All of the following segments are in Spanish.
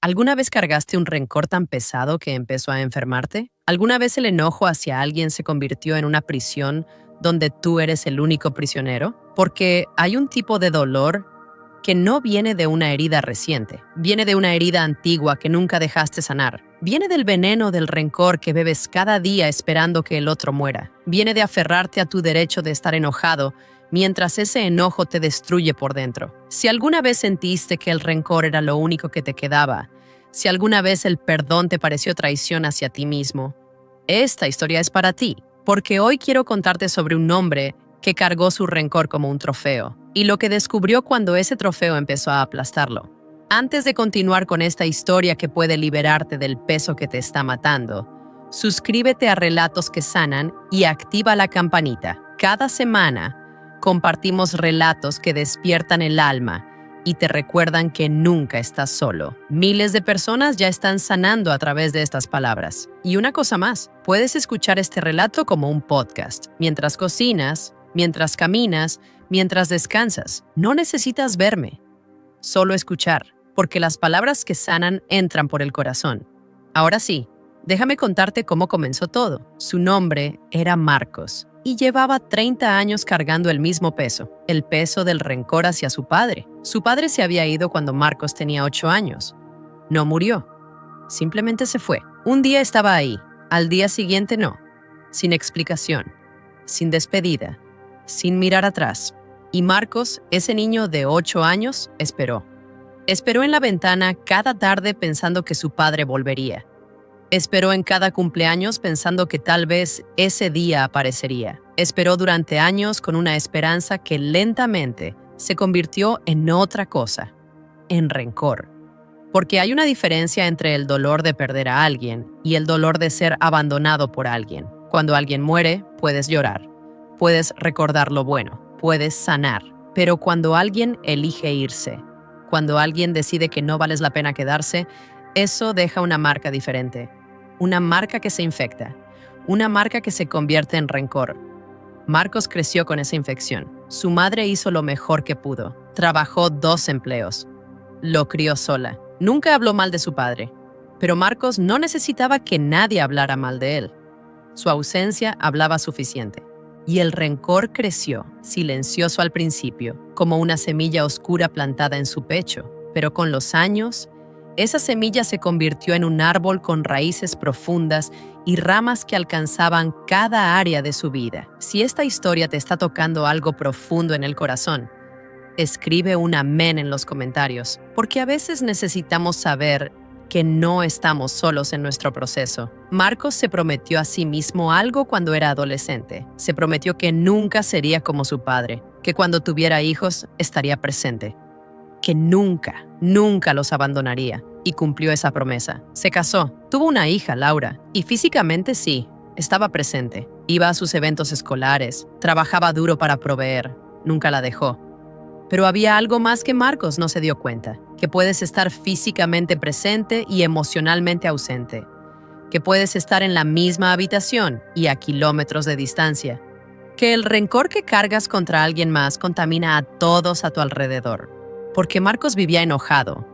¿Alguna vez cargaste un rencor tan pesado que empezó a enfermarte? ¿Alguna vez el enojo hacia alguien se convirtió en una prisión donde tú eres el único prisionero? Porque hay un tipo de dolor que no viene de una herida reciente, viene de una herida antigua que nunca dejaste sanar. Viene del veneno del rencor que bebes cada día esperando que el otro muera. Viene de aferrarte a tu derecho de estar enojado mientras ese enojo te destruye por dentro. Si alguna vez sentiste que el rencor era lo único que te quedaba, si alguna vez el perdón te pareció traición hacia ti mismo, esta historia es para ti, porque hoy quiero contarte sobre un hombre que cargó su rencor como un trofeo, y lo que descubrió cuando ese trofeo empezó a aplastarlo. Antes de continuar con esta historia que puede liberarte del peso que te está matando, suscríbete a Relatos que Sanan y activa la campanita. Cada semana compartimos relatos que despiertan el alma y te recuerdan que nunca estás solo. Miles de personas ya están sanando a través de estas palabras. Y una cosa más, puedes escuchar este relato como un podcast, mientras cocinas, mientras caminas, mientras descansas. No necesitas verme, solo escuchar, porque las palabras que sanan entran por el corazón. Ahora sí, déjame contarte cómo comenzó todo. Su nombre era Marcos y llevaba 30 años cargando el mismo peso, el peso del rencor hacia su padre. Su padre se había ido cuando Marcos tenía 8 años. No murió, simplemente se fue. Un día estaba ahí, al día siguiente no, sin explicación, sin despedida, sin mirar atrás. Y Marcos, ese niño de 8 años, esperó. Esperó en la ventana cada tarde pensando que su padre volvería. Esperó en cada cumpleaños pensando que tal vez ese día aparecería. Esperó durante años con una esperanza que lentamente se convirtió en otra cosa, en rencor. Porque hay una diferencia entre el dolor de perder a alguien y el dolor de ser abandonado por alguien. Cuando alguien muere, puedes llorar, puedes recordar lo bueno, puedes sanar. Pero cuando alguien elige irse, cuando alguien decide que no vales la pena quedarse, eso deja una marca diferente. Una marca que se infecta, una marca que se convierte en rencor. Marcos creció con esa infección. Su madre hizo lo mejor que pudo. Trabajó 2 empleos. Lo crió sola. Nunca habló mal de su padre. Pero Marcos no necesitaba que nadie hablara mal de él. Su ausencia hablaba suficiente. Y el rencor creció, silencioso al principio, como una semilla oscura plantada en su pecho. Pero con los años, esa semilla se convirtió en un árbol con raíces profundas y ramas que alcanzaban cada área de su vida. Si esta historia te está tocando algo profundo en el corazón, escribe un amén en los comentarios, porque a veces necesitamos saber que no estamos solos en nuestro proceso. Marcos se prometió a sí mismo algo cuando era adolescente. Se prometió que nunca sería como su padre, que cuando tuviera hijos estaría presente, que nunca los abandonaría, y cumplió esa promesa. Se casó, tuvo una hija, Laura, y físicamente sí, estaba presente. Iba a sus eventos escolares, trabajaba duro para proveer, nunca la dejó. Pero había algo más que Marcos no se dio cuenta, que puedes estar físicamente presente y emocionalmente ausente, que puedes estar en la misma habitación y a kilómetros de distancia, que el rencor que cargas contra alguien más contamina a todos a tu alrededor. Porque Marcos vivía enojado,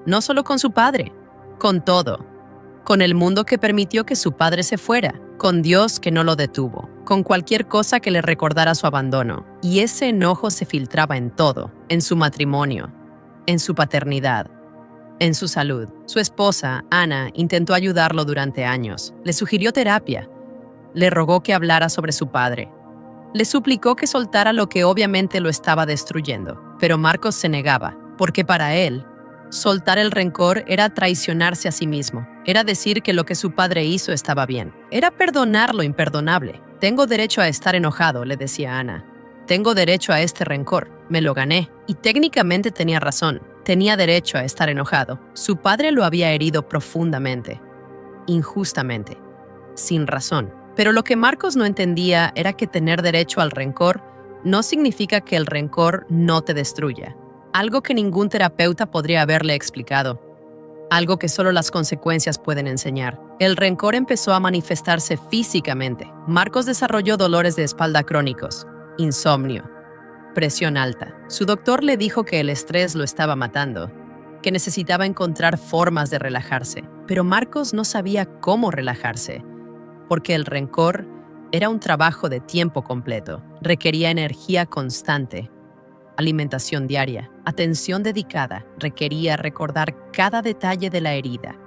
no solo con su padre, con todo, con el mundo que permitió que su padre se fuera, con Dios que no lo detuvo, con cualquier cosa que le recordara su abandono. Y ese enojo se filtraba en todo, en su matrimonio, en su paternidad, en su salud. Su esposa, Ana, intentó ayudarlo durante años, le sugirió terapia, le rogó que hablara sobre su padre, le suplicó que soltara lo que obviamente lo estaba destruyendo. Pero Marcos se negaba, porque para él, soltar el rencor era traicionarse a sí mismo. Era decir que lo que su padre hizo estaba bien. Era perdonar lo imperdonable. Tengo derecho a estar enojado, le decía a Ana. Tengo derecho a este rencor. Me lo gané. Y técnicamente tenía razón. Tenía derecho a estar enojado. Su padre lo había herido profundamente, injustamente, sin razón. Pero lo que Marcos no entendía era que tener derecho al rencor no significa que el rencor no te destruya. Algo que ningún terapeuta podría haberle explicado. Algo que solo las consecuencias pueden enseñar. El rencor empezó a manifestarse físicamente. Marcos desarrolló dolores de espalda crónicos, insomnio, presión alta. Su doctor le dijo que el estrés lo estaba matando, que necesitaba encontrar formas de relajarse. Pero Marcos no sabía cómo relajarse, porque el rencor era un trabajo de tiempo completo. Requería energía constante, alimentación diaria, atención dedicada. Requería recordar cada detalle de la herida.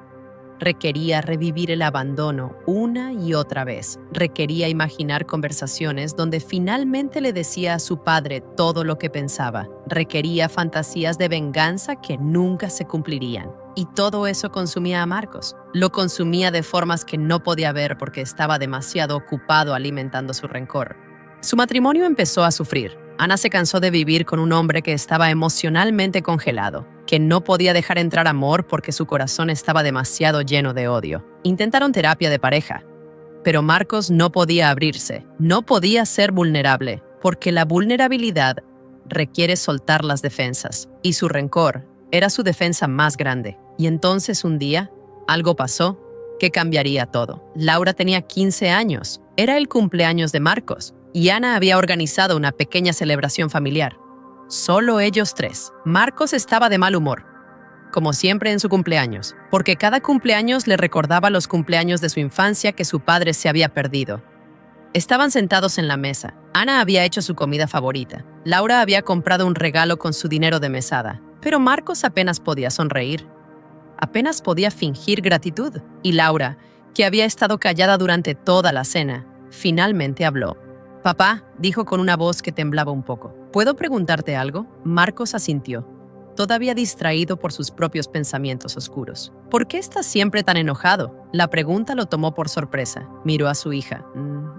Requería revivir el abandono una y otra vez. Requería imaginar conversaciones donde finalmente le decía a su padre todo lo que pensaba. Requería fantasías de venganza que nunca se cumplirían. Y todo eso consumía a Marcos. Lo consumía de formas que no podía ver porque estaba demasiado ocupado alimentando su rencor. Su matrimonio empezó a sufrir. Ana se cansó de vivir con un hombre que estaba emocionalmente congelado, que no podía dejar entrar amor porque su corazón estaba demasiado lleno de odio. Intentaron terapia de pareja, pero Marcos no podía abrirse, no podía ser vulnerable, porque la vulnerabilidad requiere soltar las defensas, y su rencor era su defensa más grande. Y entonces un día, algo pasó que cambiaría todo. Laura tenía 15 años, era el cumpleaños de Marcos, y Ana había organizado una pequeña celebración familiar. Solo ellos tres. Marcos estaba de mal humor, como siempre en su cumpleaños, porque cada cumpleaños le recordaba los cumpleaños de su infancia que su padre se había perdido. Estaban sentados en la mesa. Ana había hecho su comida favorita. Laura había comprado un regalo con su dinero de mesada, pero Marcos apenas podía sonreír. Apenas podía fingir gratitud. Y Laura, que había estado callada durante toda la cena, finalmente habló. «Papá», dijo con una voz que temblaba un poco. «¿Puedo preguntarte algo?» Marcos asintió, todavía distraído por sus propios pensamientos oscuros. «¿Por qué estás siempre tan enojado?» La pregunta lo tomó por sorpresa. Miró a su hija.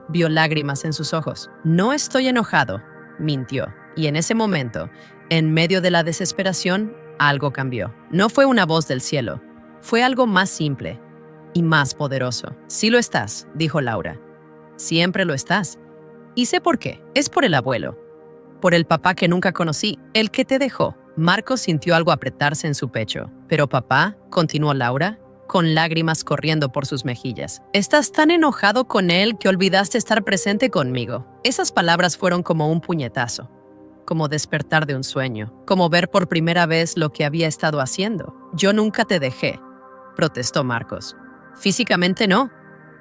Vio lágrimas en sus ojos. «No estoy enojado», mintió. Y en ese momento, en medio de la desesperación, algo cambió. No fue una voz del cielo. Fue algo más simple y más poderoso. «Sí lo estás», dijo Laura. «Siempre lo estás. Y sé por qué. Es por el abuelo. Por el papá que nunca conocí. El que te dejó». Marcos sintió algo apretarse en su pecho. «Pero papá», continuó Laura, con lágrimas corriendo por sus mejillas. «Estás tan enojado con él que olvidaste estar presente conmigo». Esas palabras fueron como un puñetazo, como despertar de un sueño, como ver por primera vez lo que había estado haciendo. «Yo nunca te dejé», protestó Marcos. «Físicamente no»,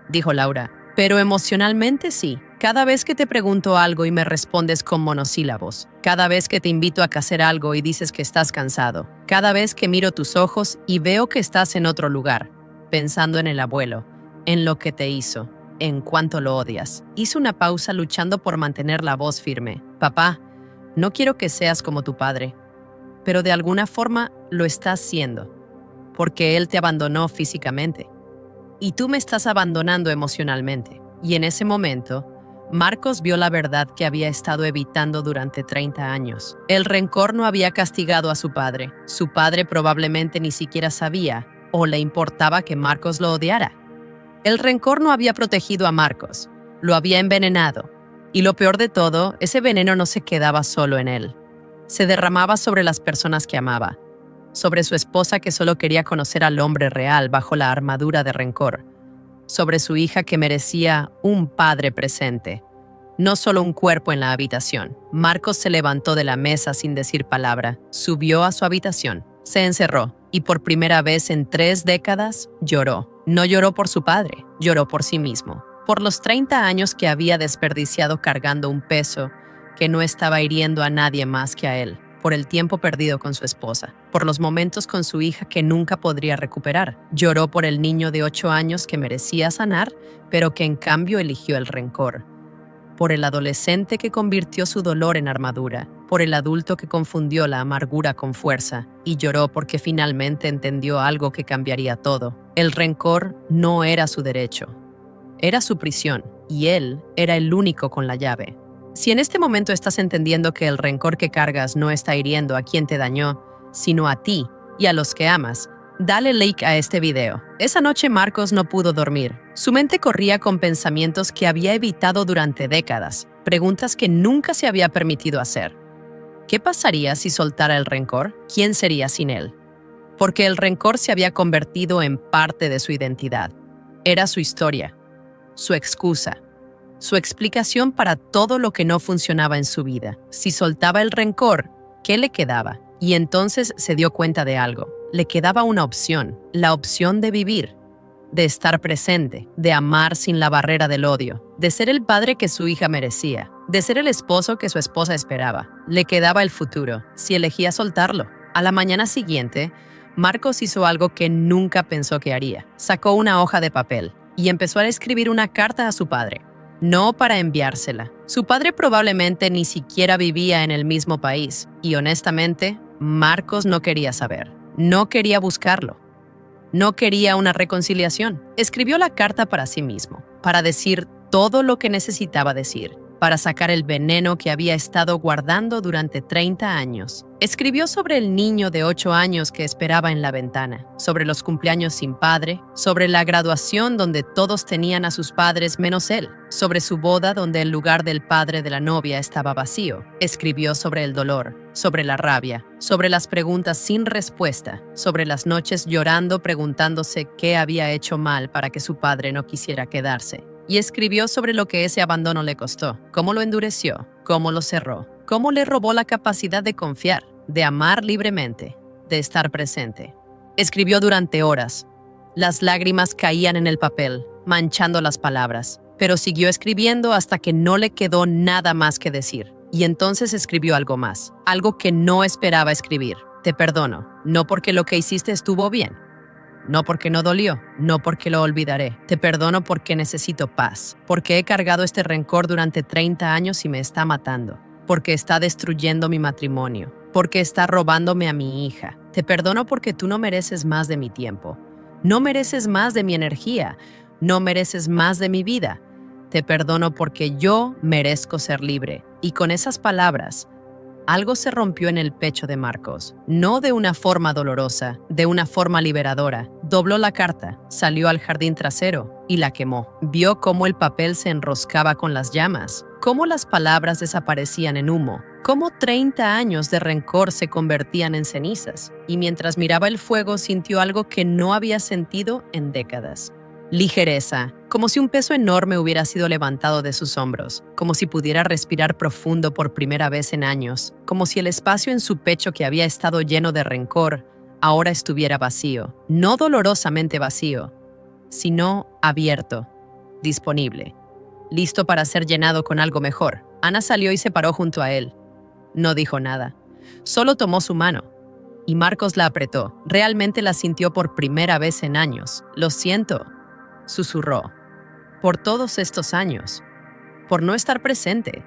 dijo Laura, «pero emocionalmente sí. Cada vez que te pregunto algo y me respondes con monosílabos. Cada vez que te invito a hacer algo y dices que estás cansado. Cada vez que miro tus ojos y veo que estás en otro lugar, pensando en el abuelo, en lo que te hizo, en cuánto lo odias». Hizo una pausa luchando por mantener la voz firme. «Papá, no quiero que seas como tu padre, pero de alguna forma lo estás siendo, porque él te abandonó físicamente. Y tú me estás abandonando emocionalmente». Y en ese momento, Marcos vio la verdad que había estado evitando durante 30 años. El rencor no había castigado a su padre. Su padre probablemente ni siquiera sabía o le importaba que Marcos lo odiara. El rencor no había protegido a Marcos, lo había envenenado. Y lo peor de todo, ese veneno no se quedaba solo en él. Se derramaba sobre las personas que amaba, sobre su esposa que solo quería conocer al hombre real bajo la armadura de rencor, sobre su hija que merecía un padre presente, no solo un cuerpo en la habitación. Marcos se levantó de la mesa sin decir palabra, subió a su habitación, se encerró y por primera vez en 3 décadas lloró. No lloró por su padre, lloró por sí mismo, por los 30 años que había desperdiciado cargando un peso que no estaba hiriendo a nadie más que a él, por el tiempo perdido con su esposa, por los momentos con su hija que nunca podría recuperar. Lloró por el niño de 8 años que merecía sanar, pero que en cambio eligió el rencor. Por el adolescente que convirtió su dolor en armadura, por el adulto que confundió la amargura con fuerza, y lloró porque finalmente entendió algo que cambiaría todo. El rencor no era su derecho, era su prisión, y él era el único con la llave. Si en este momento estás entendiendo que el rencor que cargas no está hiriendo a quien te dañó, sino a ti y a los que amas, dale like a este video. Esa noche Marcos no pudo dormir. Su mente corría con pensamientos que había evitado durante décadas, preguntas que nunca se había permitido hacer. ¿Qué pasaría si soltara el rencor? ¿Quién sería sin él? Porque el rencor se había convertido en parte de su identidad. Era su historia, su excusa, su explicación para todo lo que no funcionaba en su vida. Si soltaba el rencor, ¿qué le quedaba? Y entonces se dio cuenta de algo. Le quedaba una opción, la opción de vivir, de estar presente, de amar sin la barrera del odio, de ser el padre que su hija merecía, de ser el esposo que su esposa esperaba. Le quedaba el futuro, si elegía soltarlo. A la mañana siguiente, Marcos hizo algo que nunca pensó que haría. Sacó una hoja de papel y empezó a escribir una carta a su padre. No para enviársela. Su padre probablemente ni siquiera vivía en el mismo país y honestamente, Marcos no quería saber. No quería buscarlo. No quería una reconciliación. Escribió la carta para sí mismo, para decir todo lo que necesitaba decir, para sacar el veneno que había estado guardando durante 30 años. Escribió sobre el niño de 8 años que esperaba en la ventana, sobre los cumpleaños sin padre, sobre la graduación donde todos tenían a sus padres menos él, sobre su boda donde el lugar del padre de la novia estaba vacío. Escribió sobre el dolor, sobre la rabia, sobre las preguntas sin respuesta, sobre las noches llorando preguntándose qué había hecho mal para que su padre no quisiera quedarse. Y escribió sobre lo que ese abandono le costó, cómo lo endureció, cómo lo cerró, cómo le robó la capacidad de confiar, de amar libremente, de estar presente. Escribió durante horas. Las lágrimas caían en el papel, manchando las palabras, pero siguió escribiendo hasta que no le quedó nada más que decir. Y entonces escribió algo más, algo que no esperaba escribir. Te perdono, no porque lo que hiciste estuvo bien, no porque no dolió, no porque lo olvidaré. Te perdono porque necesito paz, porque he cargado este rencor durante 30 años y me está matando, porque está destruyendo mi matrimonio, porque está robándome a mi hija. Te perdono porque tú no mereces más de mi tiempo, no mereces más de mi energía, no mereces más de mi vida. Te perdono porque yo merezco ser libre. Y con esas palabras, algo se rompió en el pecho de Marcos, no de una forma dolorosa, de una forma liberadora. Dobló la carta, salió al jardín trasero y la quemó. Vio cómo el papel se enroscaba con las llamas, cómo las palabras desaparecían en humo, cómo 30 años de rencor se convertían en cenizas. Y mientras miraba el fuego, sintió algo que no había sentido en décadas. Ligereza, como si un peso enorme hubiera sido levantado de sus hombros, como si pudiera respirar profundo por primera vez en años, como si el espacio en su pecho que había estado lleno de rencor ahora estuviera vacío, no dolorosamente vacío, sino abierto, disponible, listo para ser llenado con algo mejor. Ana salió y se paró junto a él. No dijo nada, solo tomó su mano. Y Marcos la apretó. Realmente la sintió por primera vez en años. Lo siento, susurró, por todos estos años, por no estar presente,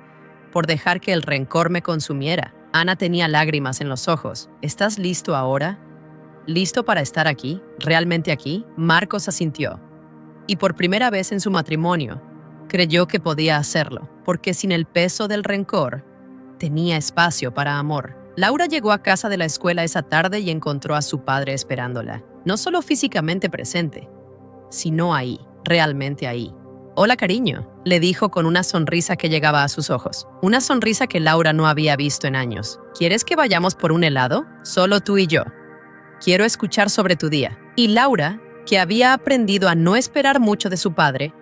por dejar que el rencor me consumiera. Ana tenía lágrimas en los ojos. ¿Estás listo ahora? ¿Listo para estar aquí? ¿Realmente aquí? Marcos asintió. Y por primera vez en su matrimonio, creyó que podía hacerlo, porque sin el peso del rencor, tenía espacio para amor. Laura llegó a casa de la escuela esa tarde y encontró a su padre esperándola, no solo físicamente presente, sino ahí, realmente ahí. «Hola, cariño», le dijo con una sonrisa que llegaba a sus ojos. Una sonrisa que Laura no había visto en años. «¿Quieres que vayamos por un helado? Solo tú y yo. Quiero escuchar sobre tu día». Y Laura, que había aprendido a no esperar mucho de su padre,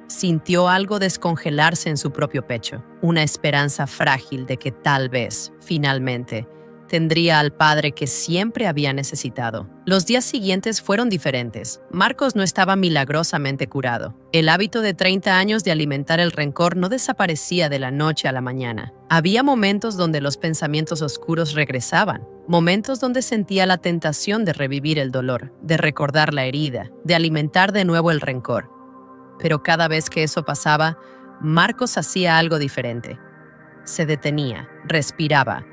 sintió algo descongelarse en su propio pecho. Una esperanza frágil de que tal vez, finalmente, tendría al padre que siempre había necesitado. Los días siguientes fueron diferentes. Marcos no estaba milagrosamente curado. El hábito de 30 años de alimentar el rencor no desaparecía de la noche a la mañana. Había momentos donde los pensamientos oscuros regresaban, momentos donde sentía la tentación de revivir el dolor, de recordar la herida, de alimentar de nuevo el rencor. Pero cada vez que eso pasaba, Marcos hacía algo diferente. Se detenía, respiraba,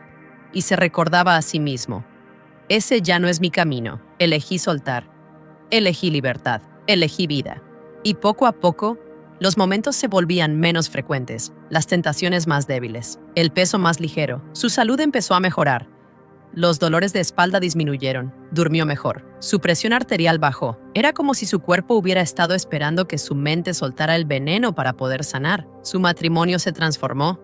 y se recordaba a sí mismo: ese ya no es mi camino, elegí soltar, elegí libertad, elegí vida. Y poco a poco, los momentos se volvían menos frecuentes, las tentaciones más débiles, el peso más ligero. Su salud empezó a mejorar. Los dolores de espalda disminuyeron, durmió mejor, su presión arterial bajó. Era como si su cuerpo hubiera estado esperando que su mente soltara el veneno para poder sanar. Su matrimonio se transformó.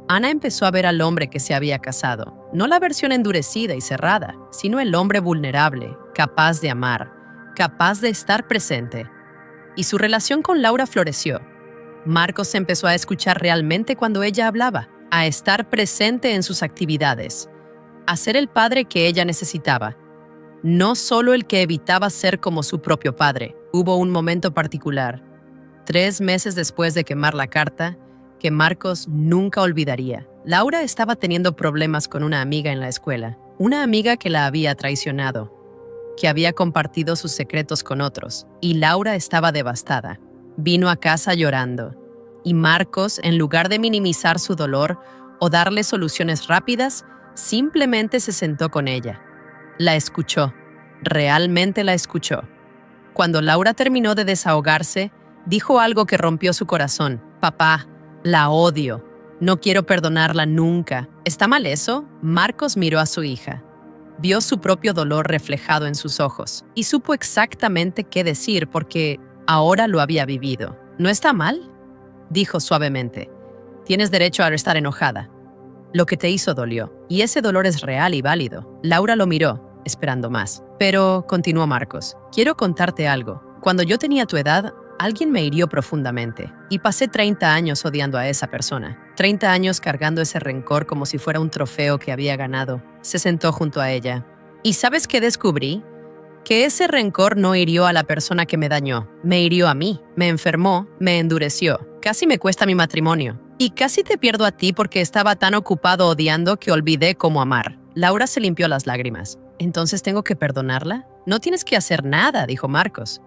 Ana empezó a ver al hombre que se había casado, no la versión endurecida y cerrada, sino el hombre vulnerable, capaz de amar, capaz de estar presente. Y su relación con Laura floreció. Marcos empezó a escuchar realmente cuando ella hablaba, a estar presente en sus actividades, a ser el padre que ella necesitaba. no solo el que evitaba ser como su propio padre. Hubo un momento particular, 3 meses después de quemar la carta, que Marcos nunca olvidaría. Laura estaba teniendo problemas con una amiga en la escuela, una amiga que la había traicionado, que había compartido sus secretos con otros, y Laura estaba devastada. Vino a casa llorando, y Marcos, en lugar de minimizar su dolor o darle soluciones rápidas, simplemente se sentó con ella. La escuchó, realmente la escuchó. Cuando Laura terminó de desahogarse, dijo algo que rompió su corazón. «Papá, la odio. No quiero perdonarla nunca». ¿Está mal eso? Marcos miró a su hija. Vio su propio dolor reflejado en sus ojos y supo exactamente qué decir porque ahora lo había vivido. ¿No está mal?, dijo suavemente. Tienes derecho a estar enojada. Lo que te hizo dolió, y ese dolor es real y válido. Laura lo miró, esperando más. Pero, continuó Marcos, quiero contarte algo. Cuando yo tenía tu edad, alguien me hirió profundamente, y pasé 30 años odiando a esa persona. 30 años cargando ese rencor como si fuera un trofeo que había ganado. Se sentó junto a ella. ¿Y sabes qué descubrí? Que ese rencor no hirió a la persona que me dañó. Me hirió a mí, me enfermó, me endureció. Casi me cuesta mi matrimonio. Y casi te pierdo a ti porque estaba tan ocupado odiando que olvidé cómo amar. Laura se limpió las lágrimas. ¿Entonces tengo que perdonarla? No tienes que hacer nada, dijo Marcos.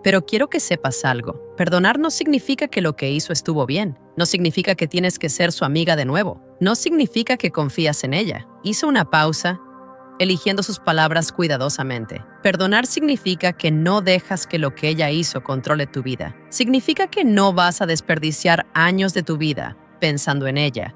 Pero quiero que sepas algo. Perdonar no significa que lo que hizo estuvo bien. No significa que tienes que ser su amiga de nuevo. No significa que confías en ella. Hizo una pausa, eligiendo sus palabras cuidadosamente. Perdonar significa que no dejas que lo que ella hizo controle tu vida. Significa que no vas a desperdiciar años de tu vida pensando en ella,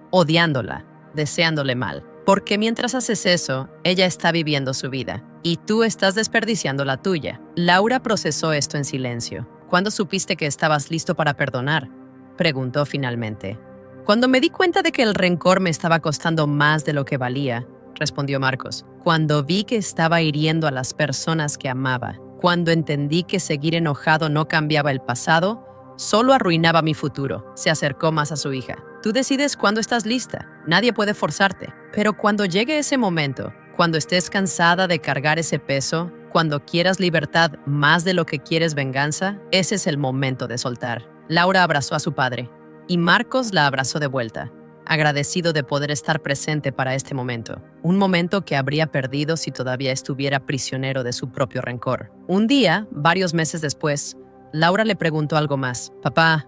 odiándola, deseándole mal. Porque mientras haces eso, ella está viviendo su vida y tú estás desperdiciando la tuya. Laura procesó esto en silencio. ¿Cuándo supiste que estabas listo para perdonar?, preguntó finalmente. Cuando me di cuenta de que el rencor me estaba costando más de lo que valía, respondió Marcos. Cuando vi que estaba hiriendo a las personas que amaba. Cuando entendí que seguir enojado no cambiaba el pasado, solo arruinaba mi futuro. Se acercó más a su hija. Tú decides cuándo estás lista. Nadie puede forzarte. Pero cuando llegue ese momento, cuando estés cansada de cargar ese peso, cuando quieras libertad más de lo que quieres venganza, ese es el momento de soltar. Laura abrazó a su padre y Marcos la abrazó de vuelta, agradecido de poder estar presente para este momento. Un momento que habría perdido si todavía estuviera prisionero de su propio rencor. Un día, varios meses después, Laura le preguntó algo más. «Papá,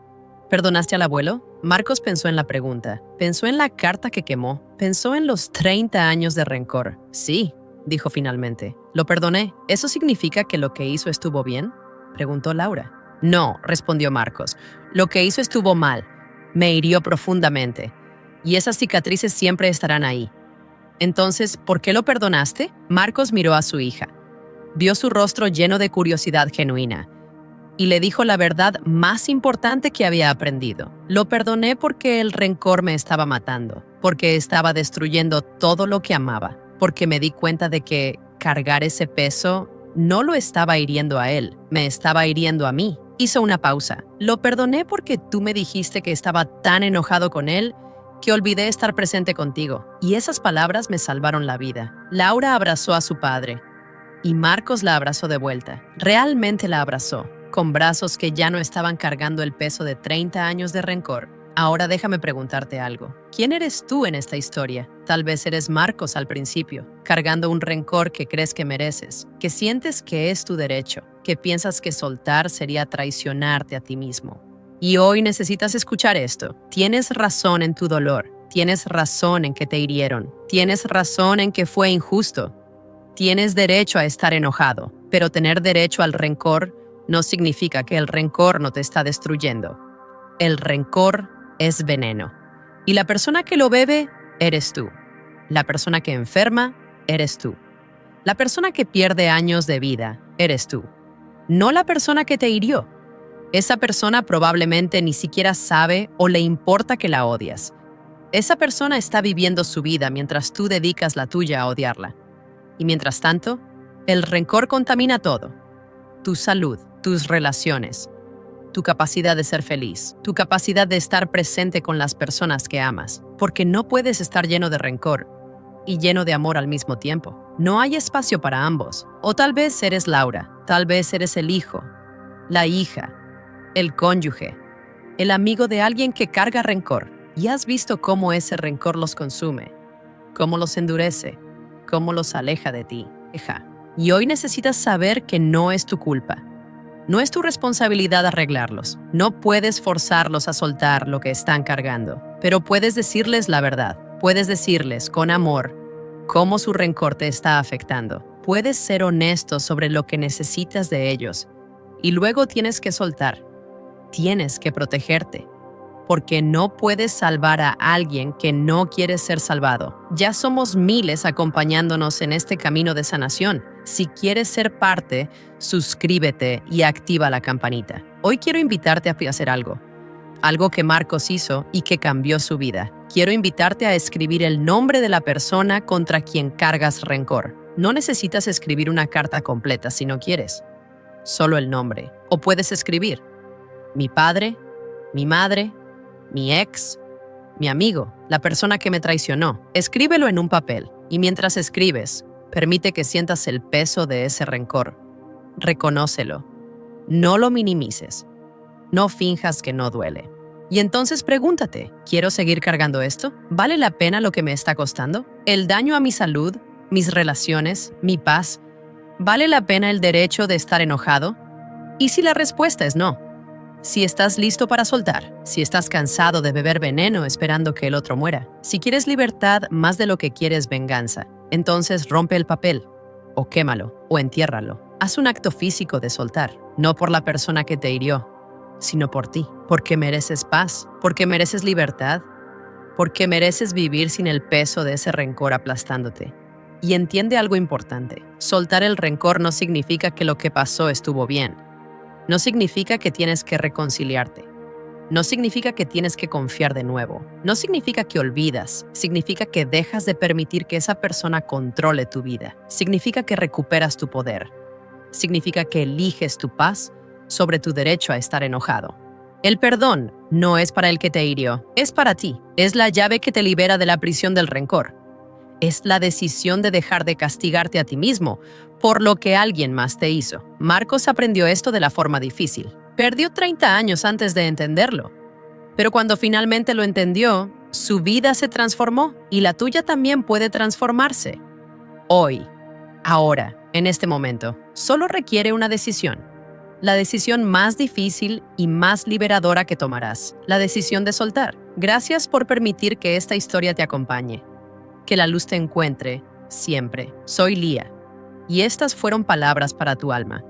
¿perdonaste al abuelo?». Marcos pensó en la pregunta, pensó en la carta que quemó, pensó en los 30 años de rencor. «Sí», dijo finalmente, «lo perdoné». ¿Eso significa que lo que hizo estuvo bien?, preguntó Laura. «No», respondió Marcos, «lo que hizo estuvo mal. Me hirió profundamente. Y esas cicatrices siempre estarán ahí». «Entonces, ¿por qué lo perdonaste?». Marcos miró a su hija. Vio su rostro lleno de curiosidad genuina y le dijo la verdad más importante que había aprendido. «Lo perdoné porque el rencor me estaba matando, porque estaba destruyendo todo lo que amaba, porque me di cuenta de que cargar ese peso no lo estaba hiriendo a él, me estaba hiriendo a mí». Hizo una pausa. «Lo perdoné porque tú me dijiste que estaba tan enojado con él que olvidé estar presente contigo. Y esas palabras me salvaron la vida». Laura abrazó a su padre y Marcos la abrazó de vuelta. Realmente la abrazó, con brazos que ya no estaban cargando el peso de 30 años de rencor. Ahora déjame preguntarte algo. ¿Quién eres tú en esta historia? Tal vez eres Marcos al principio, cargando un rencor que crees que mereces, que sientes que es tu derecho, que piensas que soltar sería traicionarte a ti mismo. Y hoy necesitas escuchar esto. Tienes razón en tu dolor. Tienes razón en que te hirieron. Tienes razón en que fue injusto. Tienes derecho a estar enojado, pero tener derecho al rencor no significa que el rencor no te está destruyendo. El rencor es veneno. Y la persona que lo bebe, eres tú. La persona que enferma, eres tú. La persona que pierde años de vida, eres tú. No la persona que te hirió. Esa persona probablemente ni siquiera sabe o le importa que la odias. Esa persona está viviendo su vida mientras tú dedicas la tuya a odiarla. Y mientras tanto, el rencor contamina todo. Tu salud, tus relaciones, tu capacidad de ser feliz, tu capacidad de estar presente con las personas que amas. Porque no puedes estar lleno de rencor y lleno de amor al mismo tiempo. No hay espacio para ambos. O tal vez eres Laura, tal vez eres el hijo, la hija, el cónyuge, el amigo de alguien que carga rencor. Y has visto cómo ese rencor los consume, cómo los endurece, cómo los aleja de ti. Y hoy necesitas saber que no es tu culpa. No es tu responsabilidad arreglarlos. No puedes forzarlos a soltar lo que están cargando, pero puedes decirles la verdad. Puedes decirles con amor cómo su rencor te está afectando. Puedes ser honesto sobre lo que necesitas de ellos y luego tienes que soltar. Tienes que protegerte, porque no puedes salvar a alguien que no quiere ser salvado. Ya somos miles acompañándonos en este camino de sanación. Si quieres ser parte, suscríbete y activa la campanita. Hoy quiero invitarte a hacer algo que Marcos hizo y que cambió su vida. Quiero invitarte a escribir el nombre de la persona contra quien cargas rencor. No necesitas escribir una carta completa si no quieres. Solo el nombre. O puedes escribir: mi padre, mi madre, mi ex, mi amigo, la persona que me traicionó. Escríbelo en un papel y mientras escribes, permite que sientas el peso de ese rencor. Reconócelo. No lo minimices. No finjas que no duele. Y entonces pregúntate, ¿quiero seguir cargando esto? ¿Vale la pena lo que me está costando? ¿El daño a mi salud, mis relaciones, mi paz? ¿Vale la pena el derecho de estar enojado? ¿Y si la respuesta es no? Si estás listo para soltar, si estás cansado de beber veneno esperando que el otro muera, si quieres libertad más de lo que quieres venganza, entonces rompe el papel, o quémalo, o entiérralo. Haz un acto físico de soltar, no por la persona que te hirió, sino por ti, porque mereces paz, porque mereces libertad, porque mereces vivir sin el peso de ese rencor aplastándote. Y entiende algo importante, soltar el rencor no significa que lo que pasó estuvo bien. No significa que tienes que reconciliarte. No significa que tienes que confiar de nuevo. No significa que olvidas. Significa que dejas de permitir que esa persona controle tu vida. Significa que recuperas tu poder. Significa que eliges tu paz sobre tu derecho a estar enojado. El perdón no es para el que te hirió, es para ti. Es la llave que te libera de la prisión del rencor. Es la decisión de dejar de castigarte a ti mismo por lo que alguien más te hizo. Marcos aprendió esto de la forma difícil. Perdió 30 años antes de entenderlo. Pero cuando finalmente lo entendió, su vida se transformó y la tuya también puede transformarse. Hoy, ahora, en este momento, solo requiere una decisión. La decisión más difícil y más liberadora que tomarás. La decisión de soltar. Gracias por permitir que esta historia te acompañe. Que la luz te encuentre siempre. Soy Lía, y estas fueron palabras para tu alma.